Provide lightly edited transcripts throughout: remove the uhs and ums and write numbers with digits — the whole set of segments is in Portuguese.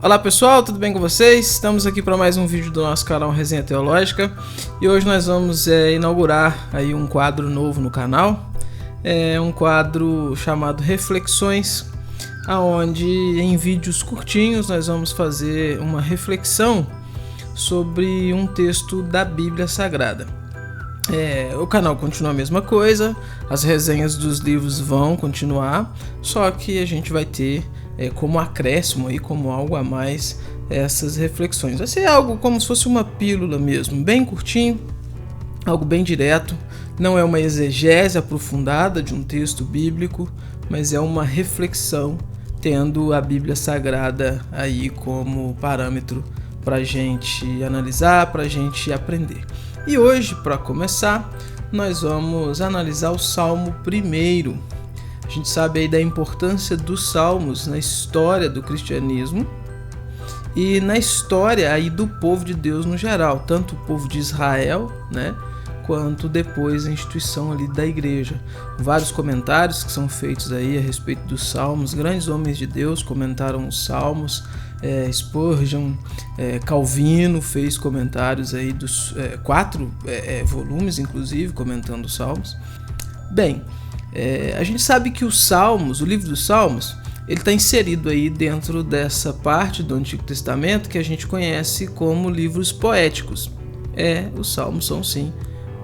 Olá pessoal, tudo bem com vocês? Estamos aqui para mais um vídeo do nosso canal Resenha Teológica e hoje nós vamos inaugurar aí um quadro novo no canal, um quadro chamado Reflexões, aonde em vídeos curtinhos nós vamos fazer uma reflexão sobre um texto da Bíblia Sagrada. O canal continua a mesma coisa, as resenhas dos livros vão continuar, só que a gente vai ter como acréscimo aí, como algo a mais, essas reflexões. Vai ser algo como se fosse uma pílula mesmo, bem curtinho, algo bem direto. Não é uma exegese aprofundada de um texto bíblico, mas é uma reflexão tendo a Bíblia Sagrada aí como parâmetro para a gente analisar, para a gente aprender. E hoje, para começar, nós vamos analisar o Salmo 1. A gente sabe aí da importância dos salmos na história do cristianismo e na história aí do povo de Deus no geral, tanto o povo de Israel, né, quanto depois a instituição ali da igreja. Vários comentários que são feitos aí a respeito dos salmos, grandes homens de Deus comentaram os salmos, Spurgeon, Calvino fez comentários aí dos 4 volumes, inclusive, comentando os salmos. Bem, a gente sabe que os Salmos, o livro dos Salmos, ele está inserido aí dentro dessa parte do Antigo Testamento que a gente conhece como livros poéticos. Os Salmos são sim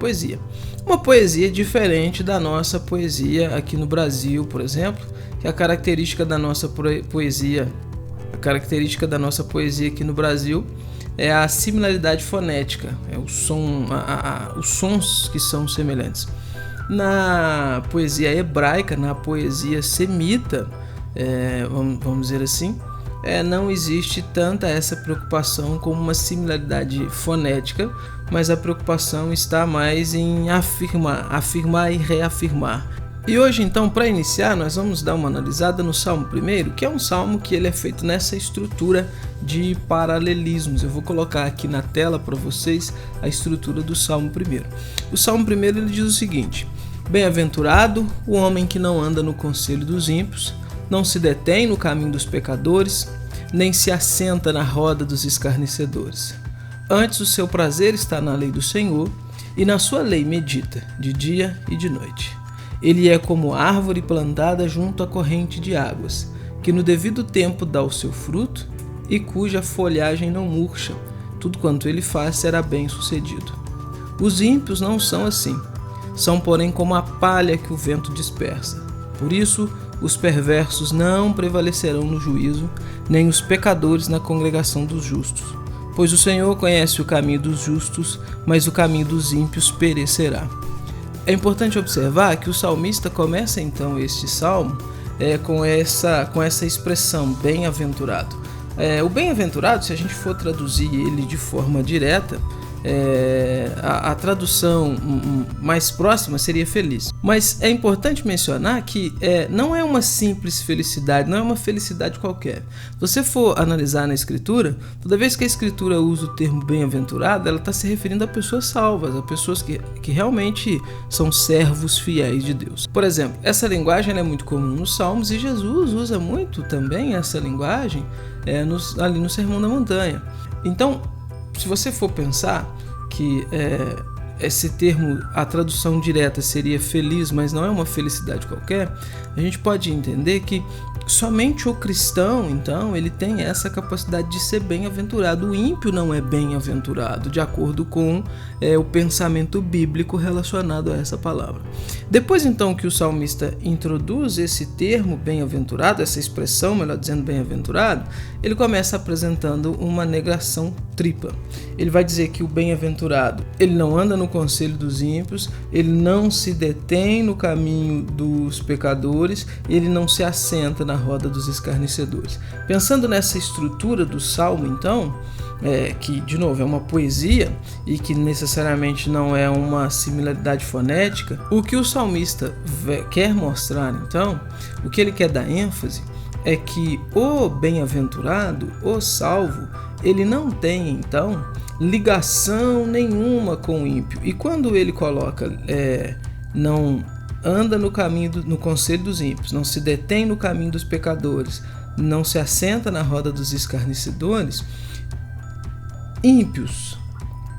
poesia. Uma poesia diferente da nossa poesia aqui no Brasil, por exemplo, que a característica da nossa poesia aqui no Brasil é a similaridade fonética, os sons que são semelhantes. Na poesia hebraica, na poesia semita, vamos dizer assim, não existe tanta essa preocupação com uma similaridade fonética, mas a preocupação está mais em afirmar e reafirmar. E hoje então, para iniciar, nós vamos dar uma analisada no Salmo 1, que é um salmo que ele é feito nessa estrutura de paralelismos. Eu vou colocar aqui na tela para vocês a estrutura do Salmo 1. O Salmo 1 ele diz o seguinte: Bem-aventurado o homem que não anda no conselho dos ímpios, não se detém no caminho dos pecadores, nem se assenta na roda dos escarnecedores. Antes o seu prazer está na lei do Senhor, e na sua lei medita, de dia e de noite. Ele é como árvore plantada junto à corrente de águas, que no devido tempo dá o seu fruto, e cuja folhagem não murcha. Tudo quanto ele faz será bem sucedido. Os ímpios não são assim. São, porém, como a palha que o vento dispersa. Por isso, os perversos não prevalecerão no juízo, nem os pecadores na congregação dos justos. Pois o Senhor conhece o caminho dos justos, mas o caminho dos ímpios perecerá. É importante observar que o salmista começa então este salmo com essa expressão, bem-aventurado. O bem-aventurado, se a gente for traduzir ele de forma direta, a tradução mais próxima seria feliz. Mas é importante mencionar que não é uma simples felicidade, não é uma felicidade qualquer. Se você for analisar na Escritura, toda vez que a Escritura usa o termo bem-aventurado, ela está se referindo a pessoas salvas, a pessoas que realmente são servos fiéis de Deus. Por exemplo, essa linguagem é muito comum nos Salmos e Jesus usa muito também essa linguagem ali no Sermão da Montanha. Então, se você for pensar que esse termo, a tradução direta seria feliz, mas não é uma felicidade qualquer, a gente pode entender que somente o cristão, então, ele tem essa capacidade de ser bem-aventurado. O ímpio não é bem-aventurado, de acordo com o pensamento bíblico relacionado a essa palavra. Depois, então, que o salmista introduz esse termo bem-aventurado, essa expressão, melhor dizendo, bem-aventurado, ele começa apresentando uma negação tripla. Ele vai dizer que o bem-aventurado, ele não anda no conselho dos ímpios, ele não se detém no caminho dos pecadores, ele não se assenta na roda dos escarnecedores. Pensando nessa estrutura do salmo, então, que de novo é uma poesia e que necessariamente não é uma similaridade fonética, o que o salmista quer mostrar, então, o que ele quer dar ênfase é que o bem-aventurado, o salvo, ele não tem então ligação nenhuma com o ímpio. E quando ele coloca não anda no conselho dos ímpios, não se detém no caminho dos pecadores, não se assenta na roda dos escarnecedores, ímpios,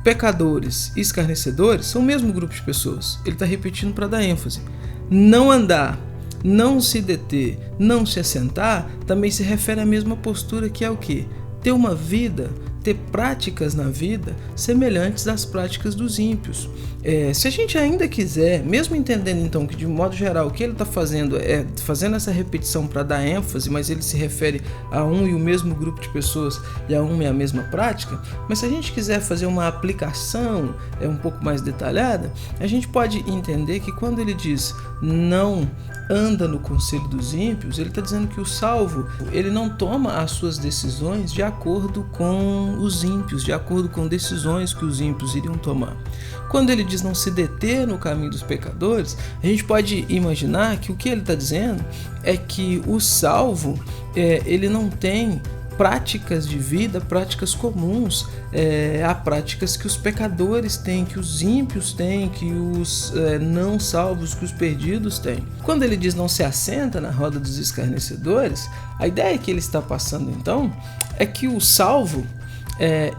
pecadores e escarnecedores são o mesmo grupo de pessoas. Ele está repetindo para dar ênfase. Não andar, não se deter, não se assentar, também se refere à mesma postura, que é o quê? Ter uma vida, ter práticas na vida semelhantes às práticas dos ímpios. Se a gente ainda quiser, mesmo entendendo então que de modo geral o que ele está fazendo é fazendo essa repetição para dar ênfase, mas ele se refere a um e o mesmo grupo de pessoas e a uma e a mesma prática, mas se a gente quiser fazer uma aplicação um pouco mais detalhada, a gente pode entender que quando ele diz não anda no conselho dos ímpios, ele está dizendo que o salvo, ele não toma as suas decisões de acordo com os ímpios, de acordo com decisões que os ímpios iriam tomar. Quando ele diz não se deter no caminho dos pecadores, a gente pode imaginar que o que ele está dizendo é que o salvo, ele não tem práticas de vida, práticas comuns a práticas que os pecadores têm, que os ímpios têm, que os não salvos, que os perdidos têm. Quando ele diz não se assenta na roda dos escarnecedores, a ideia que ele está passando então é que o salvo,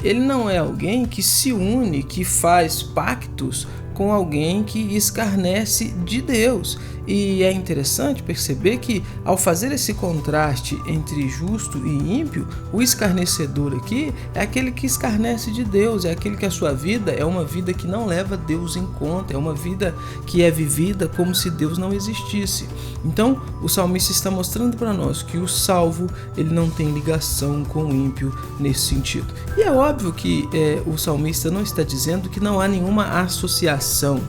ele não é alguém que se une, que faz pactos com alguém que escarnece de Deus. E é interessante perceber que, ao fazer esse contraste entre justo e ímpio, o escarnecedor aqui é aquele que escarnece de Deus, é aquele que a sua vida é uma vida que não leva Deus em conta, é uma vida que é vivida como se Deus não existisse. Então, o salmista está mostrando para nós que o salvo, ele não tem ligação com o ímpio nesse sentido. E é óbvio que o salmista não está dizendo que não há nenhuma associação,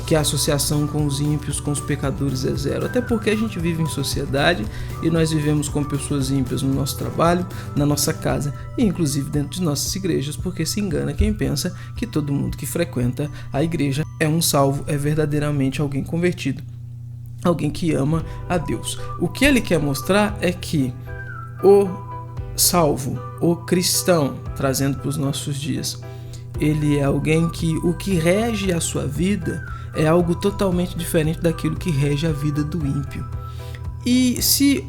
que a associação com os ímpios, com os pecadores é zero, até porque a gente vive em sociedade e nós vivemos com pessoas ímpias no nosso trabalho, na nossa casa e inclusive dentro de nossas igrejas, porque se engana quem pensa que todo mundo que frequenta a igreja é um salvo, é verdadeiramente alguém convertido, alguém que ama a Deus. O que ele quer mostrar é que o salvo, o cristão, trazendo para os nossos dias, ele é alguém que o que rege a sua vida é algo totalmente diferente daquilo que rege a vida do ímpio. E se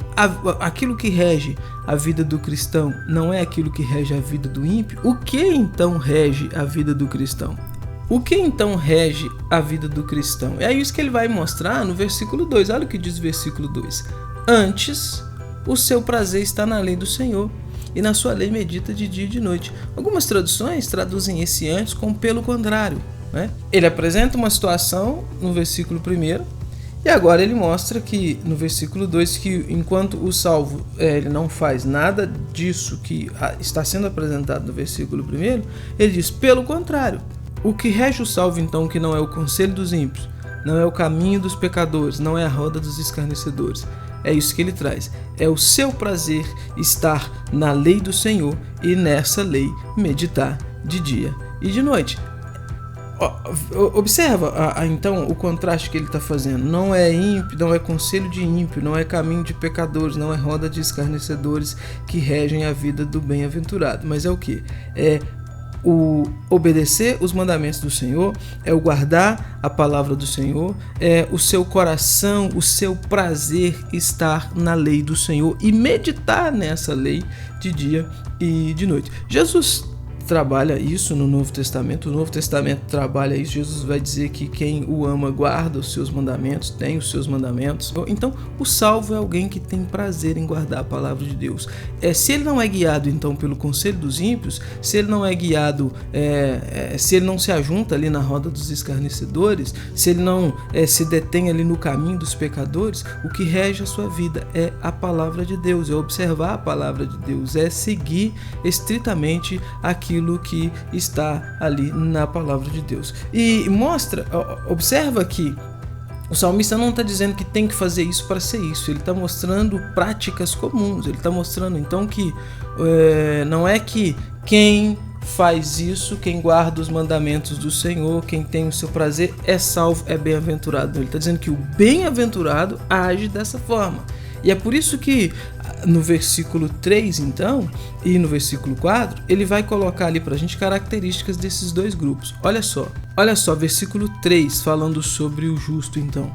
aquilo que rege a vida do cristão não é aquilo que rege a vida do ímpio, o que então rege a vida do cristão? O que então rege a vida do cristão? É isso que ele vai mostrar no versículo 2. Olha o que diz o versículo 2. Antes, o seu prazer está na lei do Senhor, e na sua lei medita de dia e de noite. Algumas traduções traduzem esse antes como pelo contrário, né? Ele apresenta uma situação no versículo 1 e agora ele mostra que no versículo 2 que enquanto o salvo ele não faz nada disso que está sendo apresentado no versículo 1, ele diz pelo contrário. O que rege o salvo então, que não é o conselho dos ímpios, não é o caminho dos pecadores, não é a roda dos escarnecedores, é isso que ele traz. É o seu prazer estar na lei do Senhor e nessa lei meditar de dia e de noite. Observa então o contraste que ele está fazendo. Não é ímpio, não é conselho de ímpio, não é caminho de pecadores, não é roda de escarnecedores que regem a vida do bem-aventurado. Mas é o que? É o obedecer os mandamentos do Senhor, é o guardar a palavra do Senhor, é o seu coração, o seu prazer estar na lei do Senhor e meditar nessa lei de dia e de noite. Jesus trabalha isso no Novo Testamento, o Novo Testamento trabalha isso. Jesus vai dizer que quem o ama guarda os seus mandamentos, tem os seus mandamentos. Então o salvo é alguém que tem prazer em guardar a palavra de Deus. Se ele não é guiado então pelo conselho dos ímpios, se ele não é guiado, se ele não se ajunta ali na roda dos escarnecedores, se ele não se detém ali no caminho dos pecadores, o que rege a sua vida é a palavra de Deus, é observar a palavra de Deus, é seguir estritamente aquilo que está ali na palavra de Deus. E observa que o salmista não está dizendo que tem que fazer isso para ser isso, ele está mostrando práticas comuns, ele está mostrando então que não é que quem faz isso, quem guarda os mandamentos do Senhor, quem tem o seu prazer é salvo, é bem-aventurado. Ele está dizendo que o bem-aventurado age dessa forma. E é por isso que no versículo 3, então, e no versículo 4, ele vai colocar ali pra gente características desses dois grupos. Olha só, versículo 3, falando sobre o justo, então.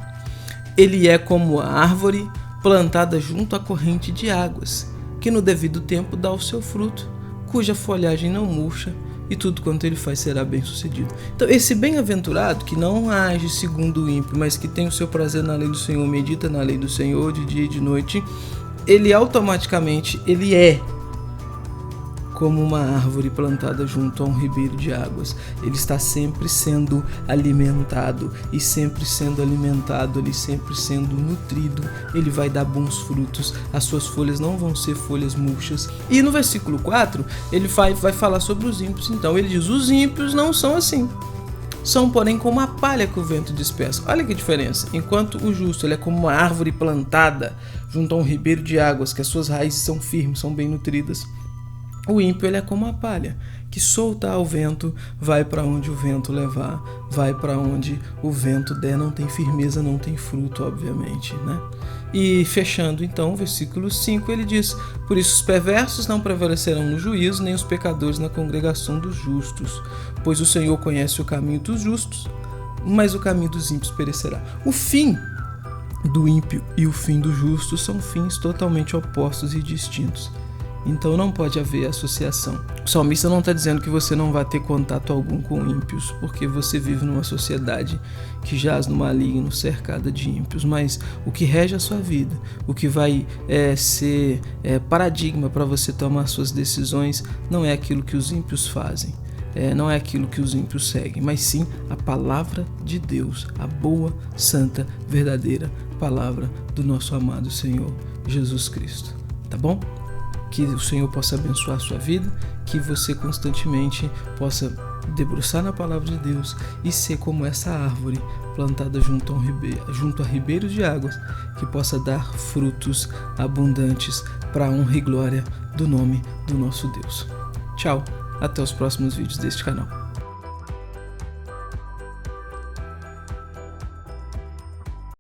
Ele é como a árvore plantada junto à corrente de águas, que no devido tempo dá o seu fruto, cuja folhagem não murcha, e tudo quanto ele faz será bem sucedido. Então, esse bem-aventurado que não age segundo o ímpio, mas que tem o seu prazer na lei do Senhor, medita na lei do Senhor de dia e de noite, ele automaticamente é como uma árvore plantada junto a um ribeiro de águas. Ele está sempre sendo alimentado, e sempre sendo alimentado, ele sempre sendo nutrido, ele vai dar bons frutos, as suas folhas não vão ser folhas murchas. E no versículo 4, ele vai falar sobre os ímpios. Então ele diz: os ímpios não são assim, são porém como a palha que o vento dispersa. Olha que diferença. Enquanto o justo ele é como uma árvore plantada junto a um ribeiro de águas, que as suas raízes são firmes, são bem nutridas, o ímpio ele é como a palha, que solta ao vento, vai para onde o vento levar, vai para onde o vento der, não tem firmeza, não tem fruto, obviamente, né? E fechando então o versículo 5, ele diz: por isso os perversos não prevalecerão no juízo, nem os pecadores na congregação dos justos, pois o Senhor conhece o caminho dos justos, mas o caminho dos ímpios perecerá. O fim do ímpio e o fim do justo são fins totalmente opostos e distintos. Então não pode haver associação. O salmista não está dizendo que você não vai ter contato algum com ímpios, porque você vive numa sociedade que jaz no maligno, cercada de ímpios, mas o que rege a sua vida, o que vai ser paradigma para você tomar suas decisões, não é aquilo que os ímpios fazem, não é aquilo que os ímpios seguem, mas sim a palavra de Deus, a boa, santa, verdadeira palavra do nosso amado Senhor Jesus Cristo. Tá bom? Que o Senhor possa abençoar a sua vida, que você constantemente possa debruçar na palavra de Deus e ser como essa árvore plantada junto a ribeiros de águas, que possa dar frutos abundantes para a honra e glória do nome do nosso Deus. Tchau, até os próximos vídeos deste canal.